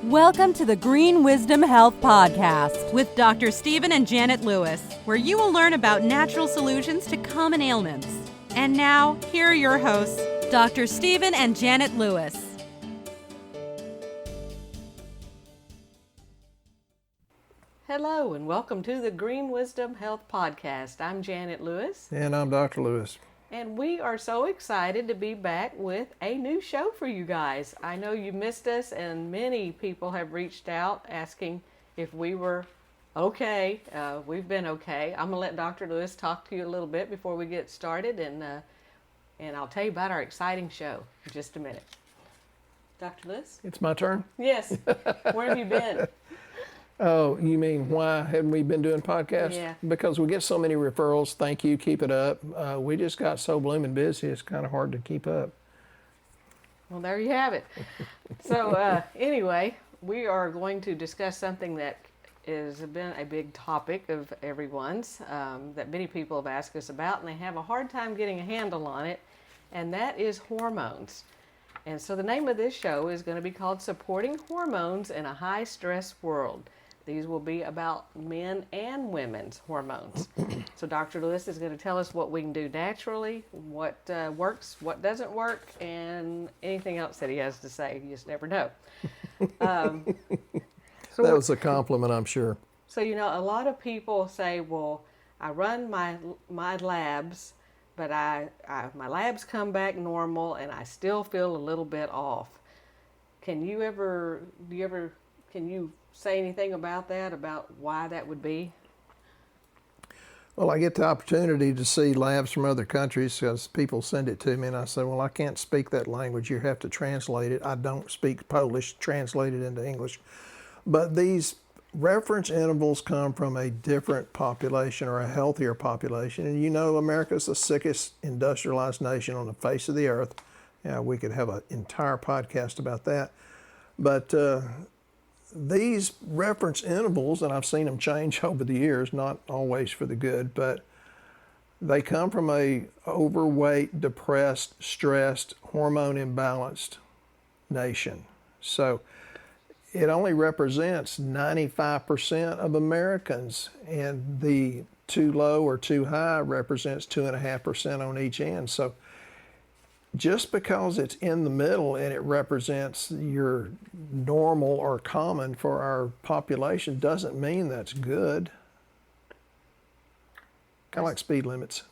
Welcome to the Green Wisdom Health Podcast with Dr. Stephen and Janet Lewis, where you will learn about natural solutions to common ailments. And now, here are your hosts, Dr. Stephen and Janet Lewis. Hello, and welcome to the Green Wisdom Health Podcast. I'm Janet Lewis. And I'm Dr. Lewis. And we are so excited to be back with a new show for you guys. I know you missed us, and many people have reached out asking if we were okay. We've been okay. I'm going to let Dr. Lewis talk to you a little bit before we get started, and I'll tell you about our exciting show in just a minute. Dr. Lewis? It's my turn? Yes. Where have you been? Oh, you mean why haven't we been doing podcasts? Yeah. Because we get so many referrals. Thank you. Keep it up. We just got so blooming busy, it's kind of hard to keep up. Well, there you have it. So anyway, we are going to discuss something that has been a big topic of everyone's, that many people have asked us about, and they have a hard time getting a handle on it, and that is hormones. And so the name of this show is going to be called Supporting Hormones in a High Stress World. These will be about men and women's hormones. So Dr. Lewis is going to tell us what we can do naturally, what works, what doesn't work, and anything else that he has to say. You just never know. That was a compliment, I'm sure. So, you know, a lot of people say, well, I run my labs, but my labs come back normal, and I still feel a little bit off. Can you say anything about that, about why that would be? Well, I get the opportunity to see labs from other countries because people send it to me, and I say, well, I can't speak that language. You have to translate it. I don't speak Polish, translate it into English. But these reference intervals come from a different population or a healthier population. And you know, America's the sickest industrialized nation on the face of the earth. Yeah, we could have an entire podcast about that. But these reference intervals, and I've seen them change over the years, not always for the good, but they come from a overweight, depressed, stressed, hormone imbalanced nation. So it only represents 95% of Americans, and the too low or too high represents 2.5% on each end. So just because it's in the middle and it represents your normal or common for our population doesn't mean that's good. Kind of like speed limits.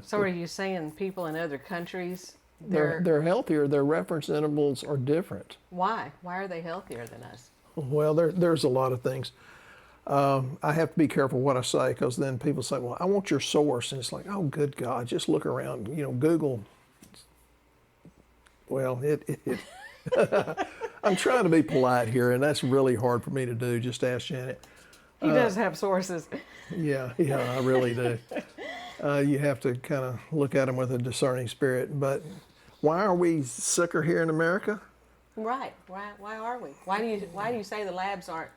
So are you saying people in other countries, they're healthier, their reference intervals are different. Why? Why are they healthier than us? Well, there's a lot of things. I have to be careful what I say, because then people say, well, I want your source. And it's like, oh, good God, just look around, Google. Well, I'm trying to be polite here, and that's really hard for me to do. Just ask Janet. He does have sources. Yeah, I really do. You have to kind of look at them with a discerning spirit. But why are we sicker here in America? Right. Why are we? Why do you say the labs aren't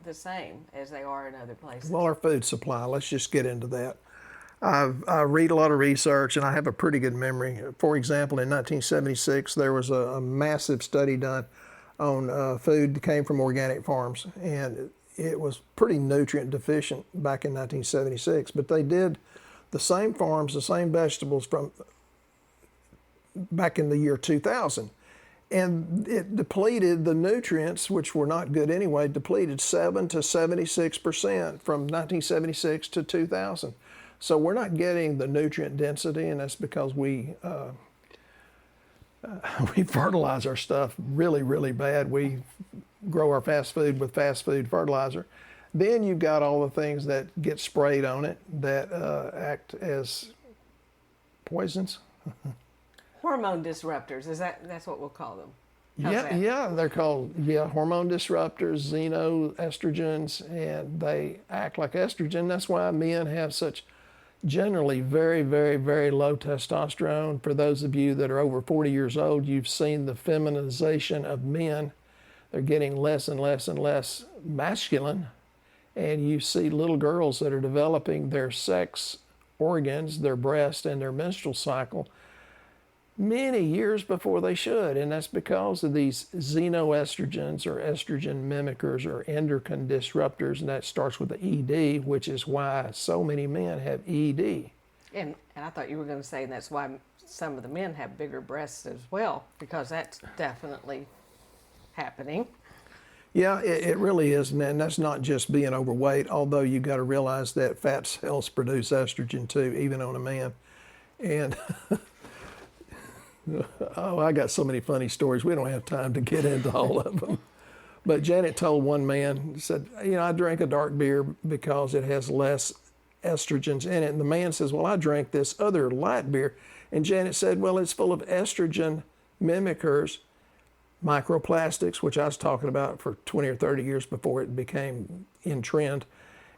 the same as they are in other places? Well, our food supply. Let's just get into that. I read a lot of research, and I have a pretty good memory. For example, in 1976, there was a massive study done on food that came from organic farms, and it was pretty nutrient deficient back in 1976. But they did the same farms, the same vegetables from back in the year 2000. And it depleted the nutrients, which were not good anyway, depleted 7 to 76% from 1976 to 2000. So we're not getting the nutrient density, and that's because we fertilize our stuff really, really bad. We grow our fast food with fast food fertilizer. Then you've got all the things that get sprayed on it that act as poisons. Hormone disruptors, that's what we'll call them? Yeah, they're called hormone disruptors, xenoestrogens, and they act like estrogen. That's why men have such generally very, very, very low testosterone. For those of you that are over 40 years old, you've seen the feminization of men. They're getting less and less and less masculine, and you see little girls that are developing their sex organs, their breast and their menstrual cycle, many years before they should. And that's because of these xenoestrogens or estrogen mimickers or endocrine disruptors. And that starts with the ED, which is why so many men have ED. And I thought you were going to say that's why some of the men have bigger breasts as well, because that's definitely happening. Yeah, it really is. And that's not just being overweight, although you got to realize that fat cells produce estrogen too, even on a man. And oh, I got so many funny stories. We don't have time to get into all of them. But Janet told one man, said, I drink a dark beer because it has less estrogens in it. And the man says, well, I drank this other light beer. And Janet said, well, it's full of estrogen mimickers, microplastics, which I was talking about for 20 or 30 years before it became in trend.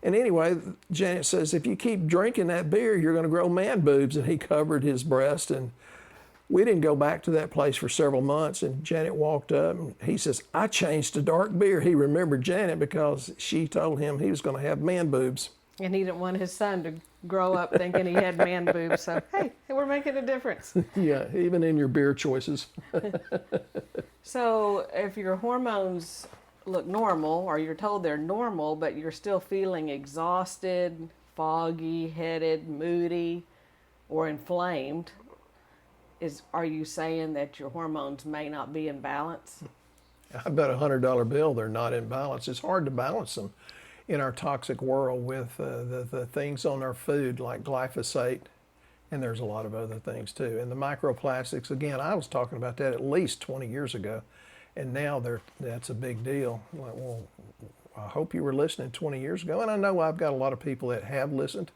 And anyway, Janet says, if you keep drinking that beer, you're going to grow man boobs. And he covered his breast. And we didn't go back to that place for several months. And Janet walked up and he says, I changed to dark beer. He remembered Janet because she told him he was going to have man boobs. And he didn't want his son to grow up thinking he had man boobs. So, hey, we're making a difference. Yeah, even in your beer choices. So if your hormones look normal, or you're told they're normal, but you're still feeling exhausted, foggy, headed, moody, or inflamed, are you saying that your hormones may not be in balance? I bet $100 bill they're not in balance. It's hard to balance them in our toxic world with the things on our food like glyphosate, and there's a lot of other things too. And the microplastics, again, I was talking about that at least 20 years ago, and now that's a big deal. Like, well, I hope you were listening 20 years ago, and I know I've got a lot of people that have listened,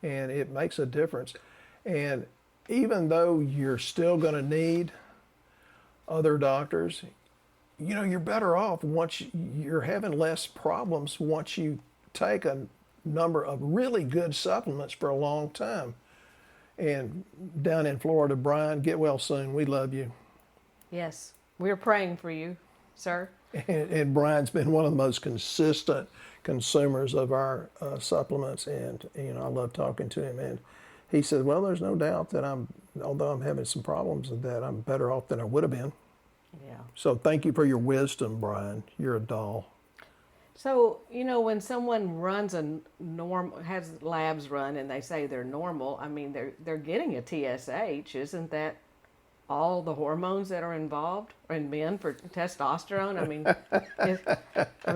and it makes a difference. And even though you're still going to need other doctors, you're better off once you're having less problems once you take a number of really good supplements for a long time. And down in Florida, Brian, get well soon. We love you. Yes, we're praying for you, sir. And Brian's been one of the most consistent consumers of our supplements, and I love talking to him. And he said, well, there's no doubt that although I'm having some problems, that I'm better off than I would have been. Yeah. So thank you for your wisdom, Brian. You're a doll. So, when someone runs has labs run and they say they're normal, I mean, they're getting a TSH. Isn't that all the hormones that are involved in men for testosterone? I mean,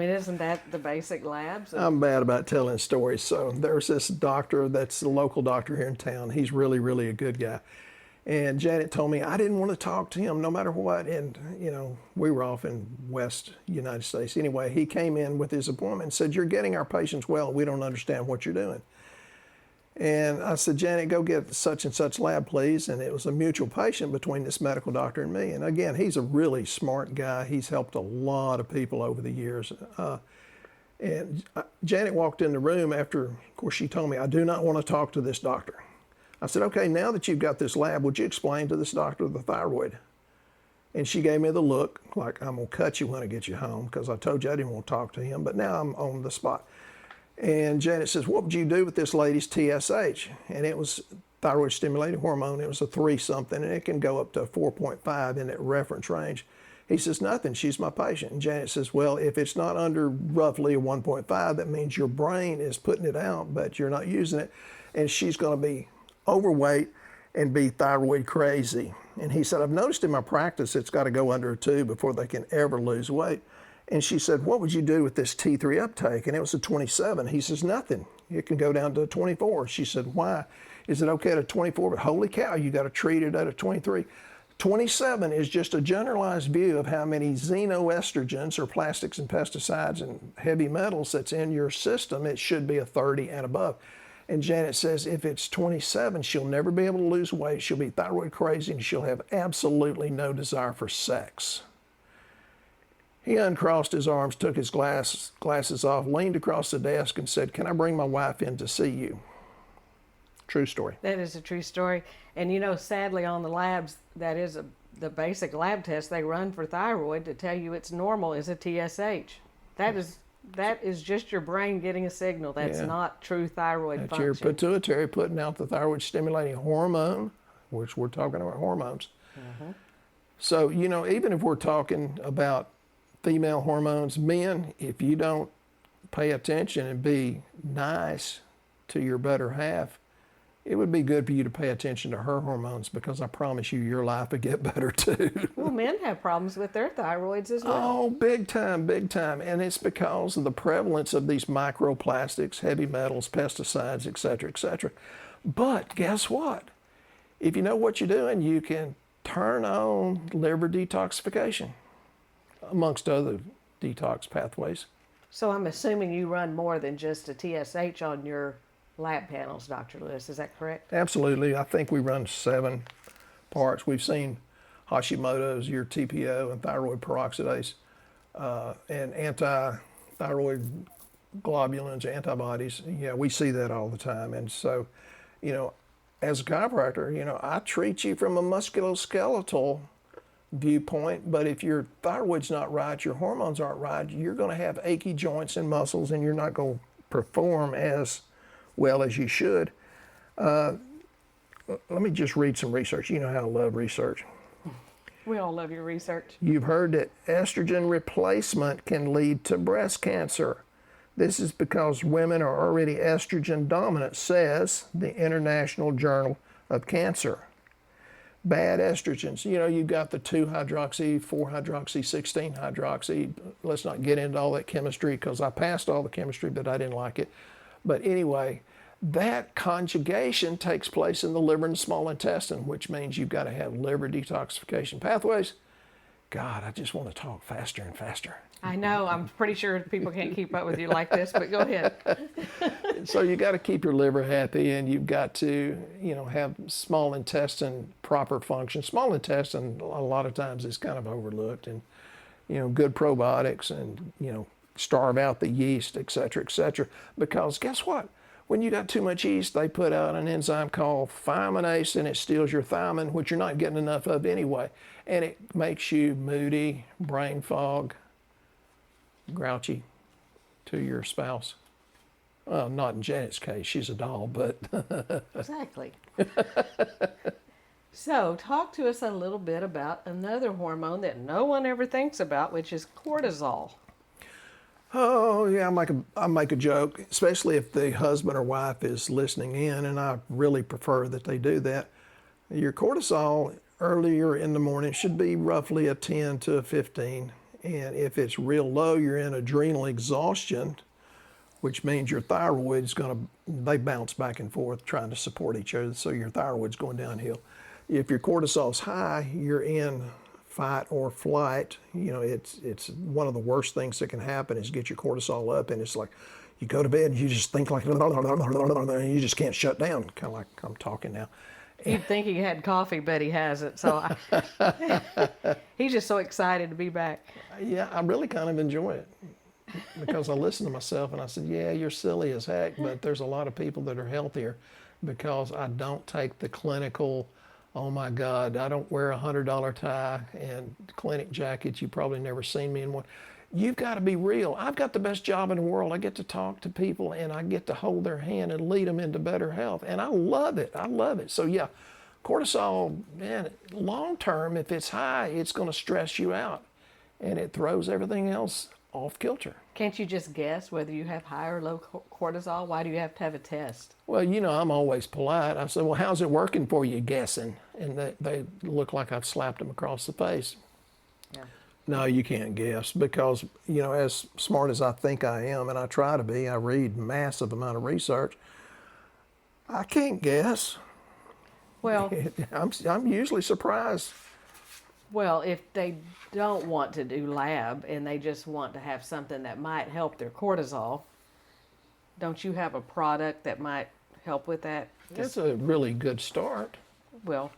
isn't that the basic labs? I'm bad about telling stories. So there's this doctor that's a local doctor here in town. He's really, really a good guy. And Janet told me I didn't want to talk to him no matter what. And, we were off in West United States. Anyway, he came in with his appointment and said, you're getting our patients well. We don't understand what you're doing. And I said, Janet, go get such and such lab, please. And it was a mutual patient between this medical doctor and me. And again, he's a really smart guy. He's helped a lot of people over the years. And Janet walked in the room after, of course, she told me, I do not want to talk to this doctor. I said, okay, now that you've got this lab, would you explain to this doctor the thyroid? And she gave me the look, like, I'm going to cut you when I get you home, because I told you I didn't want to talk to him, but now I'm on the spot. And Janet says, what would you do with this lady's TSH? And it was thyroid stimulating hormone. It was a 3-something, and it can go up to 4.5 in that reference range. He says, nothing, she's my patient. And Janet says, well, if it's not under roughly a 1.5, that means your brain is putting it out, but you're not using it. And she's going to be overweight and be thyroid crazy. And he said, I've noticed in my practice it's got to go under a 2 before they can ever lose weight. And she said, what would you do with this T3 uptake? And it was a 27. He says, nothing. It can go down to a 24. She said, why? Is it okay at a 24? But holy cow, you got to treat it at a 23. 27 is just a generalized view of how many xenoestrogens or plastics and pesticides and heavy metals that's in your system. It should be a 30 and above. And Janet says if it's 27, she'll never be able to lose weight. She'll be thyroid crazy and she'll have absolutely no desire for sex. He uncrossed his arms, took his glasses off, leaned across the desk and said, can I bring my wife in to see you? True story. That is a true story. And sadly on the labs, that is the basic lab test they run for thyroid to tell you it's normal is a TSH. That is just your brain getting a signal. That's not true thyroid function. Your pituitary putting out the thyroid stimulating hormone, which we're talking about hormones. So, even if we're talking about female hormones, men, if you don't pay attention and be nice to your better half, it would be good for you to pay attention to her hormones, because I promise you, your life would get better too. Well, men have problems with their thyroids as well. Oh, big time, big time. And it's because of the prevalence of these microplastics, heavy metals, pesticides, et cetera, et cetera. But guess what? If you know what you're doing, you can turn on liver detoxification, amongst other detox pathways. So I'm assuming you run more than just a TSH on your lab panels, Dr. Lewis. Is that correct? Absolutely. I think we run 7 parts. We've seen Hashimoto's, your TPO, and thyroid peroxidase, and anti-thyroid globulins, antibodies. Yeah, we see that all the time. And so, as a chiropractor, I treat you from a musculoskeletal viewpoint, but if your thyroid's not right, your hormones aren't right, you're going to have achy joints and muscles, and you're not going to perform as well as you should. Let me just read some research. You know how I love research. We all love your research. You've heard that estrogen replacement can lead to breast cancer. This is because women are already estrogen dominant, says the International Journal of Cancer. Bad estrogens. You've got the 2-hydroxy, 4-hydroxy, 16-hydroxy. Let's not get into all that chemistry, because I passed all the chemistry, but I didn't like it. But anyway, that conjugation takes place in the liver and small intestine, which means you've got to have liver detoxification pathways. God, I just want to talk faster and faster. I know. I'm pretty sure people can't keep up with you like this, but go ahead. So you got to keep your liver happy, and you've got to, have small intestine proper function. Small intestine, a lot of times, is kind of overlooked, and, good probiotics, and, starve out the yeast, et cetera, because guess what? When you got too much yeast, they put out an enzyme called thymidase, and it steals your thiamine, which you're not getting enough of anyway. And it makes you moody, brain fog, grouchy to your spouse. Well, not in Janet's case, she's a doll, but. Exactly. So talk to us a little bit about another hormone that no one ever thinks about, which is cortisol. Oh, yeah, I make a joke, especially if the husband or wife is listening in, and I really prefer that they do that. Your cortisol earlier in the morning should be roughly a 10 to a 15. And if it's real low, you're in adrenal exhaustion, which means your thyroid is they bounce back and forth trying to support each other, so your thyroid's going downhill. If your cortisol's high, you're in fight or flight. It's one of the worst things that can happen is get your cortisol up, and it's like you go to bed and you just think like, and you just can't shut down, kind of like I'm talking now. You'd think he had coffee, but he hasn't. So he's just so excited to be back. Yeah, I really kind of enjoy it, because I listen to myself and I said, yeah, you're silly as heck, but there's a lot of people that are healthier because I don't take the clinical, oh my God, I don't wear $100 tie and clinic jackets. You've probably never seen me in one. You've got to be real. I've got the best job in the world. I get to talk to people, and I get to hold their hand and lead them into better health. And I love it. I love it. So yeah, cortisol, man, long term, if it's high, it's going to stress you out, and it throws everything else off kilter. Can't you just guess whether you have high or low cortisol? Why do you have to have a test? Well, I'm always polite. I say, well, how's it working for you, guessing? And they look like I've slapped them across the face. Yeah. No, you can't guess, because, as smart as I think I am, and I try to be, I read massive amount of research, I can't guess. Well, I'm usually surprised. Well, if they don't want to do lab and they just want to have something that might help their cortisol, don't you have a product that might help with that? That's a really good start. Well,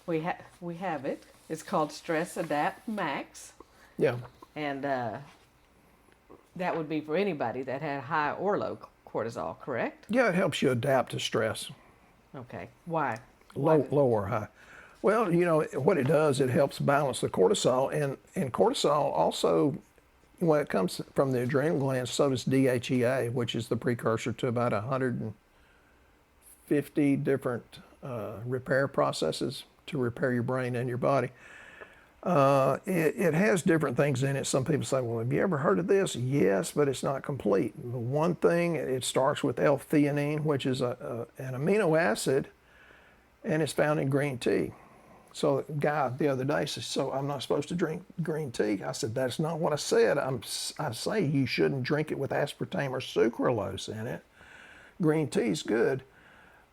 we have it. It's called Stress Adapt Max. Yeah. And that would be for anybody that had high or low cortisol, correct? Yeah, it helps you adapt to stress. Okay. Why? Low or high. Well, what it does, it helps balance the cortisol, and cortisol also, when it comes from the adrenal glands, so does DHEA, which is the precursor to about 150 different repair processes to repair your brain and your body. It has different things in it. Some people say, well, have you ever heard of this? Yes, but it's not complete. The one thing, it starts with L-theanine, which is an amino acid, and it's found in green tea. So a guy the other day says, so I'm not supposed to drink green tea? I said, that's not what I said. I say you shouldn't drink it with aspartame or sucralose in it. Green tea is good,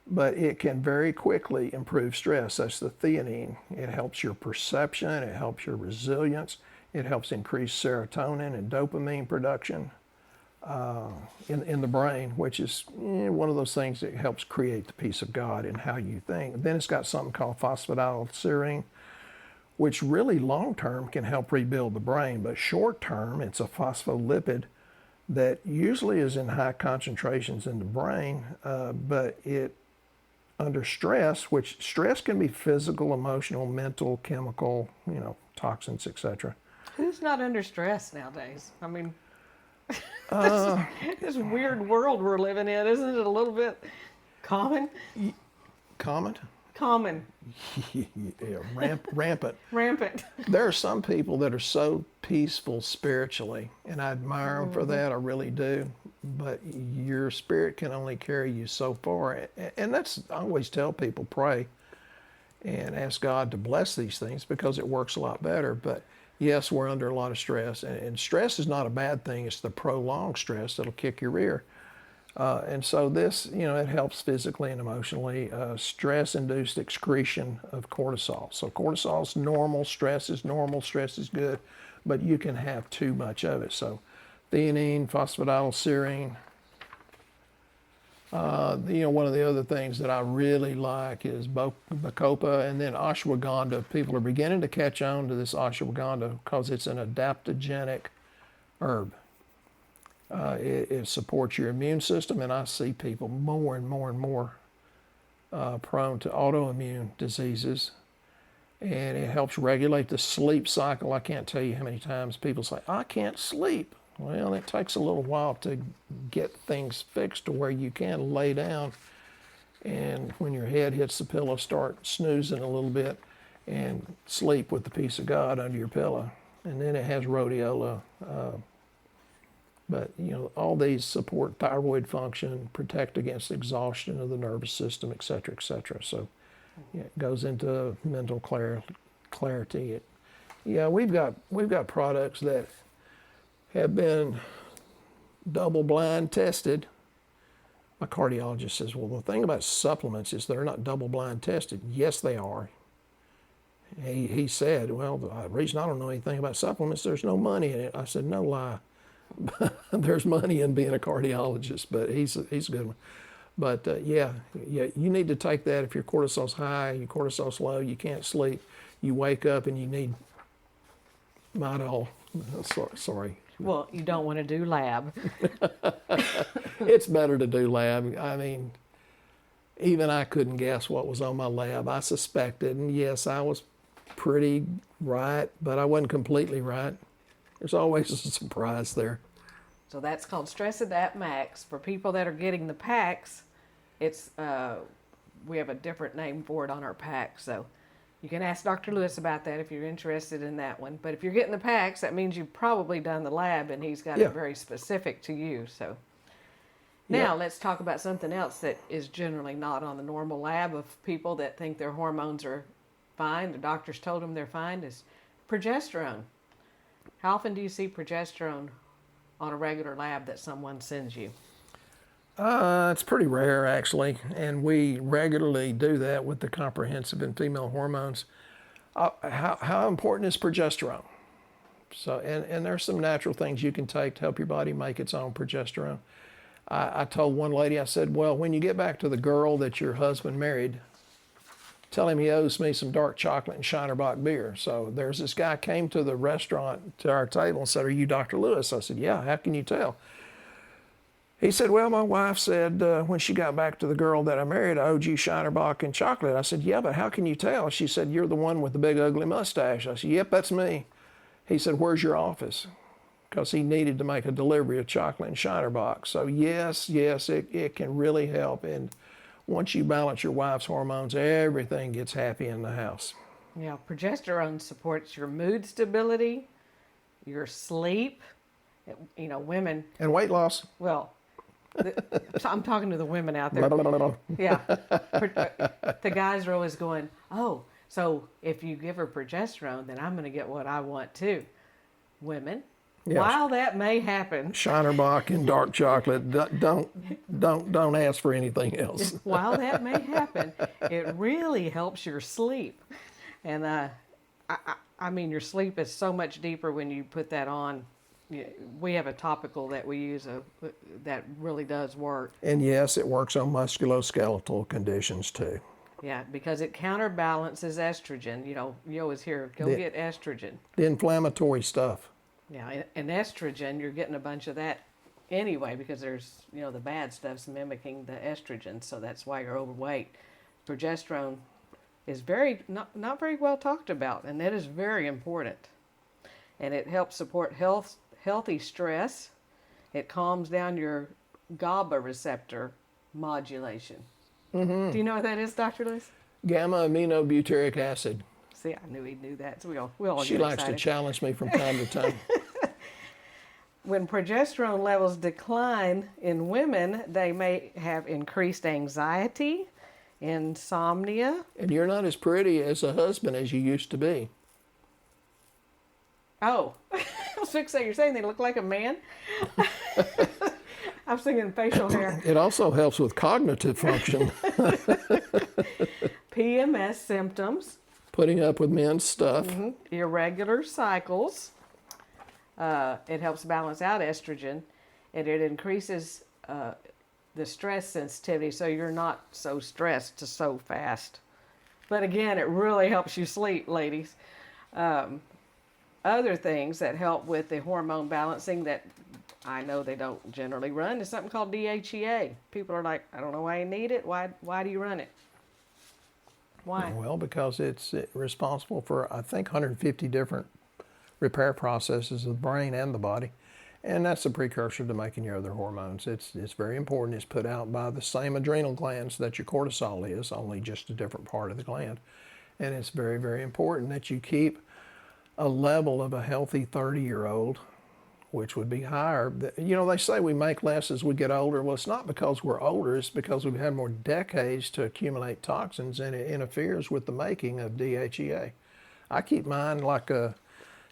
but it can very quickly improve stress. That's the theanine. It helps your perception, it helps your resilience, it helps increase serotonin and dopamine production in the brain, which is one of those things that helps create the peace of God in how you think. Then it's got something called phosphatidylserine, which really long-term can help rebuild the brain, but short-term it's a phospholipid that usually is in high concentrations in the brain, but it under stress, which stress can be physical, emotional, mental, chemical, toxins, etc. Who's not under stress nowadays? I mean, this weird world we're living in, isn't it a little bit common? Common? Common. Yeah, rampant. Rampant. There are some people that are so peaceful spiritually, and I admire them for that, I really do. But your spirit can only carry you so far. And that's, I always tell people, pray and ask God to bless these things because it works a lot better. But yes, we're under a lot of stress. And stress is not a bad thing. It's the prolonged stress that'll kick your rear. And so this, it helps physically and emotionally. Stress-induced excretion of cortisol. So cortisol is normal, stress is good, but you can have too much of it. So theanine, phosphatidylserine. One of the other things that I really like is bacopa and then ashwagandha. People are beginning to catch on to this ashwagandha because it's an adaptogenic herb. It supports your immune system, and I see people more and more and more prone to autoimmune diseases, and it helps regulate the sleep cycle. I can't tell you how many times people say, I can't sleep. Well, it takes a little while to get things fixed to where you can lay down, and when your head hits the pillow, start snoozing a little bit and sleep with the peace of God under your pillow. And then it has rhodiola. But, all these support thyroid function, protect against exhaustion of the nervous system, et cetera, et cetera. So it goes into mental clarity. We've got products that have been double-blind tested. My cardiologist says, well, the thing about supplements is they're not double-blind tested. Yes, they are. He said, well, the reason I don't know anything about supplements, there's no money in it. I said, no lie. There's money in being a cardiologist, but he's a good one. But you need to take that if your cortisol's high, your cortisol's low, you can't sleep, you wake up and you need Midol. Sorry. Well, you don't want to do lab. It's better to do lab. I mean, even I couldn't guess what was on my lab. I suspected, and yes, I was pretty right, but I wasn't completely right. There's always a surprise there. So that's called Stress Adapt Max. For people that are getting the packs, it's we have a different name for it on our pack. So you can ask Dr. Lewis about that if you're interested in that one. But if you're getting the packs, that means you've probably done the lab and he's got it very specific to you. So now let's talk about something else that is generally not on the normal lab of people that think their hormones are fine. The doctors told them they're fine is progesterone. How often do you see progesterone on a regular lab that someone sends you? It's pretty rare, actually, and we regularly do that with the comprehensive and female hormones. How important is progesterone? So, and there's some natural things you can take to help your body make its own progesterone. I told one lady, I said, well, when you get back to the girl that your husband married, tell him he owes me some dark chocolate and Shinerbach beer. So there's this guy came to the restaurant to our table and said, are you Dr. Lewis? I said, yeah, how can you tell? He said, well, my wife said when she got back to the girl that I married, I owed you Shinerbach and chocolate. I said, yeah, but how can you tell? She said, you're the one with the big ugly mustache. I said, yep, that's me. He said, where's your office? Because he needed to make a delivery of chocolate and Shinerbach. So yes, it can really help. And once you balance your wife's hormones, everything gets happy in the house. Yeah, progesterone supports your mood stability, your sleep. Women. And weight loss. Well, so I'm talking to the women out there. Blah, blah, blah, blah. Yeah. The guys are always going, oh, so if you give her progesterone, then I'm going to get what I want too. Women, Yeah. while that may happen, Shinerbach and dark chocolate. Don't ask for anything else. while that may happen, it really helps your sleep. And I mean, your sleep is so much deeper when you put that on. We have a topical that we use that really does work. And yes, it works on musculoskeletal conditions too. Yeah, because it counterbalances estrogen. You always hear, go get estrogen. The inflammatory stuff. Yeah, and estrogen, you're getting a bunch of that anyway because there's, the bad stuff's mimicking the estrogen, so that's why you're overweight. Progesterone is not very well talked about, and that is very important. And it helps support healthy stress. It calms down your GABA receptor modulation. Mm-hmm. Do you know what that is, Dr. Lewis? Gamma aminobutyric acid. See, I knew he knew that. So we all She get likes excited. to challenge me from time to time. When progesterone levels decline in women, they may have increased anxiety, insomnia. And you're not as pretty as a husband as you used to be. Oh, I was fixing to say, you're saying they look like a man? I'm thinking facial hair. It also helps with cognitive function. PMS symptoms. Putting up with men's stuff. Mm-hmm. Irregular cycles. It helps balance out estrogen, and it increases the stress sensitivity, so you're not so stressed so fast. But again, it really helps you sleep, ladies. Other things that help with the hormone balancing that I know they don't generally run is something called DHEA. People are like, I don't know why you need it. Why do you run it? Why? Well, because it's responsible for, I think, 150 different repair processes of the brain and the body. And that's a precursor to making your other hormones. It's very important. It's put out by the same adrenal glands that your cortisol is, only just a different part of the gland. And it's very, very important that you keep a level of a healthy 30-year-old, which would be higher. They say we make less as we get older. Well, it's not because we're older. It's because we've had more decades to accumulate toxins, and it interferes with the making of DHEA. I keep mine like a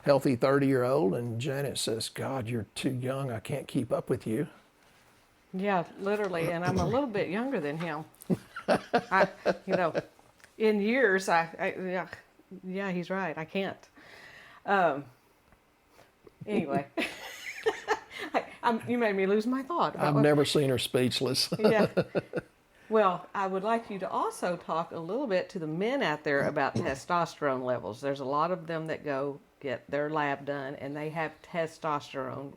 healthy 30-year-old, and Janet says, God, you're too young. I can't keep up with you. Yeah, literally. And I'm a little bit younger than him. In years, yeah, he's right. I can't. Anyway, you made me lose my thought. I've never seen her speechless. Yeah. Well, I would like you to also talk a little bit to the men out there about testosterone levels. There's a lot of them that go get their lab done, and they have testosterone,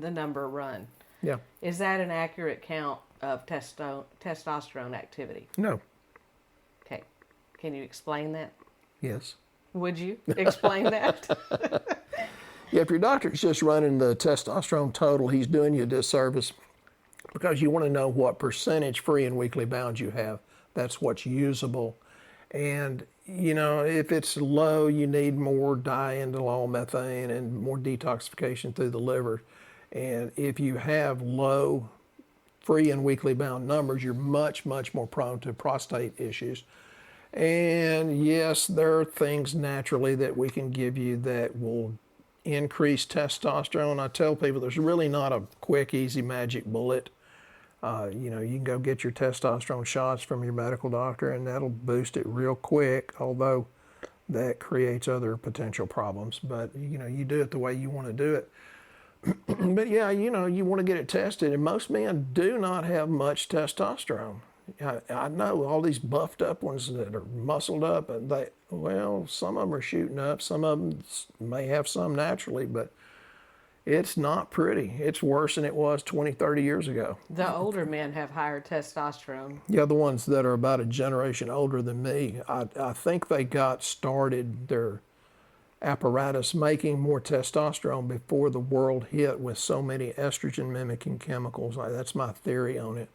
the number run. Yeah. Is that an accurate count of testosterone activity? No. Okay. Can you explain that? Yes. Would you explain that? Yeah, if your doctor's just running the testosterone total, he's doing you a disservice because you want to know what percentage free and weekly bound you have. That's what's usable. And, if it's low, you need more diindolylmethane methane and more detoxification through the liver. And if you have low free and weekly bound numbers, you're much, much more prone to prostate issues. And yes, there are things naturally that we can give you that will increase testosterone. I tell people there's really not a quick, easy magic bullet. You can go get your testosterone shots from your medical doctor, and that'll boost it real quick, although that creates other potential problems. But, you do it the way you want to do it. But yeah, you want to get it tested, and most men do not have much testosterone. I know all these buffed up ones that are muscled up, and some of them are shooting up. Some of them may have some naturally, but it's not pretty. It's worse than it was 20, 30 years ago. The older men have higher testosterone. Yeah, the ones that are about a generation older than me. I think they got started their apparatus making more testosterone before the world hit with so many estrogen mimicking chemicals. That's my theory on it.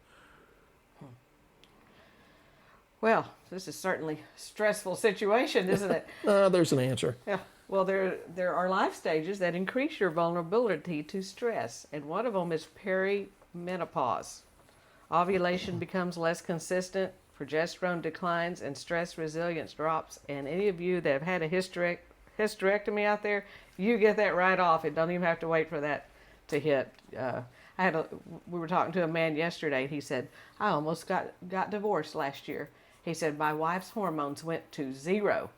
Well, this is certainly a stressful situation, isn't it? There's an answer. Yeah. Well, there are life stages that increase your vulnerability to stress, and one of them is perimenopause. Ovulation becomes less consistent, progesterone declines, and stress resilience drops. And any of you that have had a hysterectomy out there, you get that right off. It don't even have to wait for that to hit. We were talking to a man yesterday. He said, I almost got divorced last year. He said, my wife's hormones went to 0.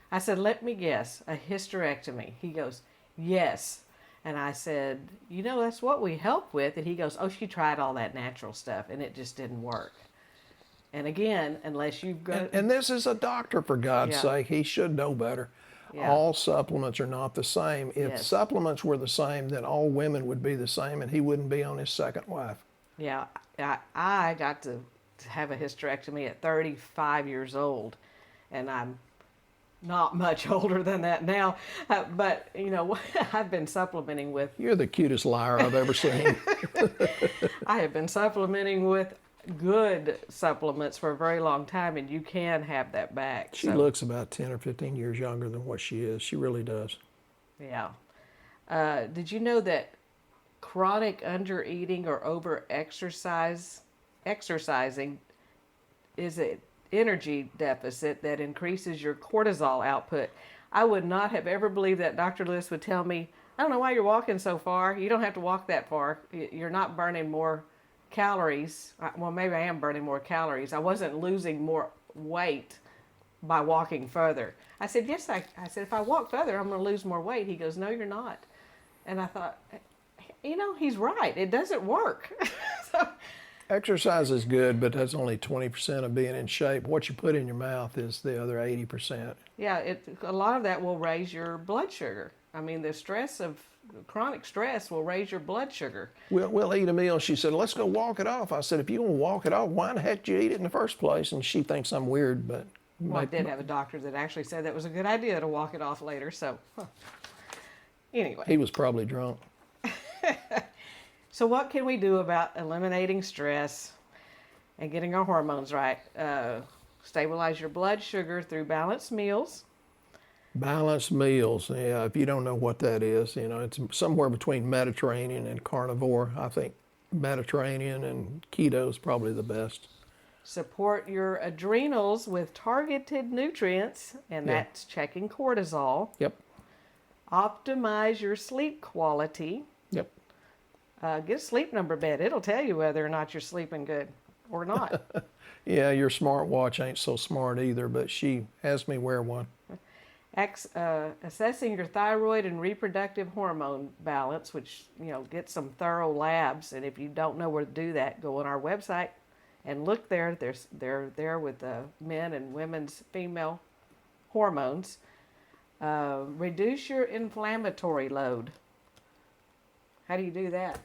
I said, let me guess, a hysterectomy. He goes, yes. And I said, that's what we help with. And he goes, oh, she tried all that natural stuff and it just didn't work. And again, unless you've got... And this is a doctor, for God's Yeah. sake. He should know better. Yeah. All supplements are not the same. If Yes. supplements were the same, then all women would be the same and he wouldn't be on his second wife. Yeah, I got to have a hysterectomy at 35 years old. And I'm not much older than that now. But, I've been supplementing with... You're the cutest liar I've ever seen. I have been supplementing with good supplements for a very long time, and you can have that back. She looks about 10 or 15 years younger than what she is. She really does. Yeah. Did you know that chronic undereating or exercising is an energy deficit that increases your cortisol output? I would not have ever believed that Dr. Lewis would tell me, I don't know why you're walking so far. You don't have to walk that far. You're not burning more calories. Well, maybe I am burning more calories. I wasn't losing more weight by walking further. I said, yes, I said, if I walk further, I'm going to lose more weight. He goes, no, you're not. And I thought, he's right. It doesn't work. So, Exercise is good, but that's only 20% of being in shape. What you put in your mouth is the other 80%. yeah, a lot of that will raise your blood sugar. I mean, the chronic stress will raise your blood sugar. We'll eat a meal. She said, let's go walk it off. I said, if you want to walk it off, why in the heck did you eat it in the first place? And she thinks I'm weird, but... Well, I did have a doctor that actually said that was a good idea to walk it off later, so... Anyway. He was probably drunk. So what can we do about eliminating stress and getting our hormones right? Stabilize your blood sugar through balanced meals. Balanced meals. Yeah, if you don't know what that is, it's somewhere between Mediterranean and carnivore. I think Mediterranean and keto is probably the best. Support your adrenals with targeted nutrients, and Yeah. that's checking cortisol. Yep. Optimize your sleep quality. Yep. Get a sleep number bed. It'll tell you whether or not you're sleeping good or not. Yeah, your smartwatch ain't so smart either, but she has me wear one. Assessing your thyroid and reproductive hormone balance, which, get some thorough labs. And if you don't know where to do that, go on our website and look there. They're there with the men and women's female hormones. Reduce your inflammatory load. How do you do that?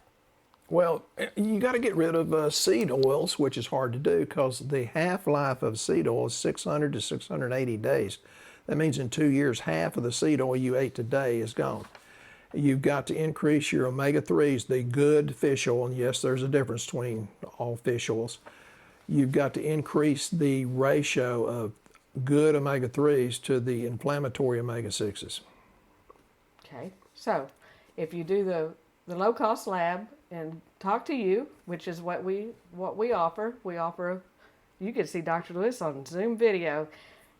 Well, you got to get rid of seed oils, which is hard to do because the half-life of seed oil is 600 to 680 days. That means in 2 years, half of the seed oil you ate today is gone. You've got to increase your omega-3s, the good fish oil, and yes, there's a difference between all fish oils. You've got to increase the ratio of good omega-3s to the inflammatory omega-6s. Okay, so if you do the low-cost lab and talk to you, which is what we offer. You can see Dr. Lewis on Zoom video,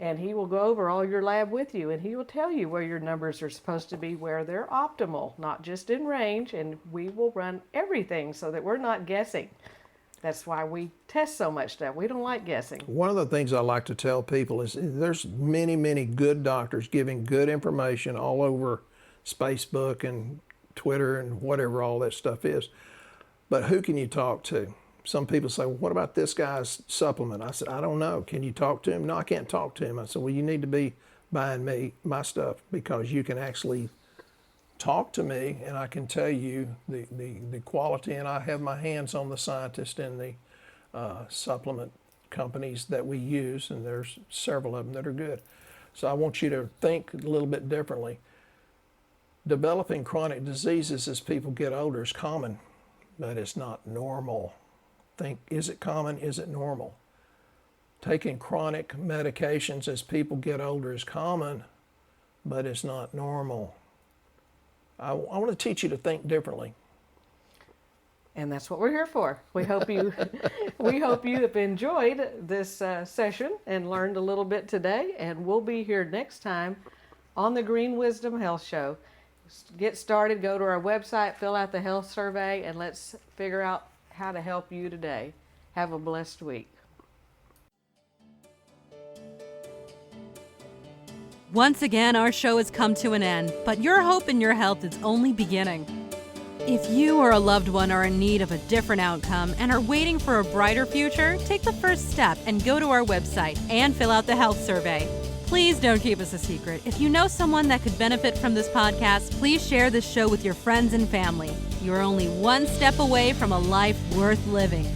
and he will go over all your lab with you, and he will tell you where your numbers are supposed to be, where they're optimal, not just in range, and we will run everything so that we're not guessing. That's why we test so much stuff. We don't like guessing. One of the things I like to tell people is there's many, many good doctors giving good information all over Facebook and Twitter and whatever all that stuff is. But who can you talk to? Some people say, well, what about this guy's supplement? I said, I don't know. Can you talk to him? No, I can't talk to him. I said, well, you need to be buying my stuff because you can actually talk to me and I can tell you the quality, and I have my hands on the scientists and the supplement companies that we use, and there's several of them that are good. So I want you to think a little bit differently. Developing chronic diseases as people get older is common, but it's not normal. Think, is it common? Is it normal? taking chronic medications as people get older is common, but it's not normal. I want to teach you to think differently. And that's what we're here for. We hope you have enjoyed this session and learned a little bit today. And we'll be here next time on the Green Wisdom Health Show. Get started, go to our website, fill out the health survey, and let's figure out how to help you today. Have a blessed week. Once again, our show has come to an end, but your hope in your health is only beginning. If you or a loved one are in need of a different outcome and are waiting for a brighter future, take the first step and go to our website and fill out the health survey. Please don't keep us a secret. If you know someone that could benefit from this podcast, please share this show with your friends and family. You are only one step away from a life worth living.